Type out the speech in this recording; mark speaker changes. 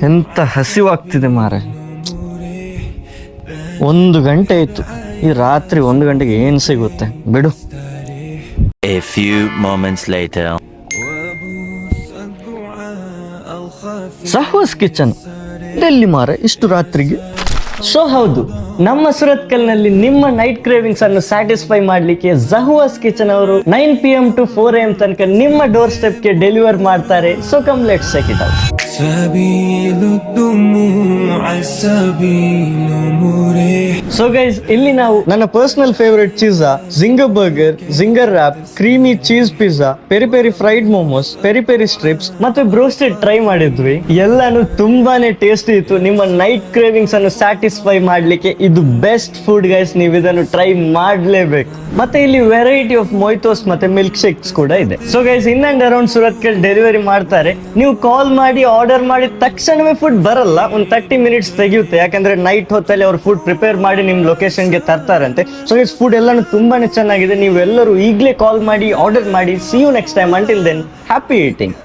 Speaker 1: ಎಂತ ಹಸಿವಾಗ್ತಿದೆ ಮಾರೆ. 1 ಗಂಟೆ ಆಯ್ತು. ಈ ರಾತ್ರಿ 1 ಗಂಟೆಗೆ ಏನ್ ಸಿಗುತ್ತೆ ಬಿಡು.
Speaker 2: A few moments later.
Speaker 1: ಸಹವಾಸ್ ಕಿಚನ್ ಎಲ್ಲಿ ಮಾರೆ ಇಷ್ಟು ರಾತ್ರಿಗೆ? ಸೊ ಹೌದು, ನಮ್ಮ ಸುರತ್ಕಲ್ನಲ್ಲಿ ನಿಮ್ಮ ನೈಟ್ ಕ್ರೇವಿಂಗ್ಸ್ ಅನ್ನು ಸ್ಯಾಟಿಸ್ಫೈ ಮಾಡ್ಲಿಕ್ಕೆ ಜಹವಾಸ್ ಕಿಚನ್ ಅವರು 9 PM to 4 AM ತನಕ ನಿಮ್ಮ ಡೋರ್ ಸ್ಟೆಪ್ ಗೆ ಡೆಲಿವರ್ ಮಾಡ್ತಾರೆ. So come let's check it out. So guys, ಇಲ್ಲಿ ನಾವು ನನ್ನ personal favourite pizza, zinger burger, zinger wrap, creamy cheese pizza, peri peri fried momos, peri peri strips ಮತ್ತು broasted try ಮಾಡಿದ್ವಿ. ಎಲ್ಲಾನು ತುಂಬಾನೇ ಟೇಸ್ಟಿ ಇತ್ತು. ನಿಮ್ಮ ನೈಟ್ ಕ್ರೇವಿಂಗ್ಸ್ ಅನ್ನು ಸ್ಯಾಟಿಸ್ಫೈ ಮಾಡ್ಲಿಕ್ಕೆ ಇದು ಬೆಸ್ಟ್ ಫುಡ್ ಗೈಸ್. ನೀವು ಇದನ್ನು ಟ್ರೈ ಮಾಡ್ಲೇಬೇಕು. ಮತ್ತೆ ಇಲ್ಲಿ ವೆರೈಟಿ ಆಫ್ ಮೊಯ್ತೋಸ್ ಮತ್ತೆ ಮಿಲ್ಕ್ ಶೇಕ್ಸ್ ಕೂಡ ಇದೆ. So guys, in and around Surathkal delivery ಮಾಡ್ತಾರೆ. ನೀವು ಕಾಲ್ ಮಾಡಿ ಆರ್ಡರ್ ಮಾಡಿದ ತಕ್ಷಣವೇ ಫುಡ್ ಬರಲ್ಲ, ಒಂದು 30 ಮಿನಿಟ್ಸ್ ತೆಗೆಯುತ್ತೆ. ಯಾಕಂದ್ರೆ ನೈಟ್ ಹೊತ್ತಲ್ಲಿ ಅವ್ರು ಫುಡ್ ಪ್ರಿಪೇರ್ ಮಾಡಿ ನಿಮ್ ಲೊಕೇಶನ್ಗೆ ತರ್ತಾರಂತೆ. ಸೊ ಗೈಸ್, ಫುಡ್ ಎಲ್ಲಾನು ತುಂಬಾನೇ ಚೆನ್ನಾಗಿದೆ. ನೀವು ಎಲ್ಲರೂ ಈಗಲೇ ಕಾಲ್ ಮಾಡಿ ಆರ್ಡರ್ ಮಾಡಿ. See you next time. Until then, happy eating.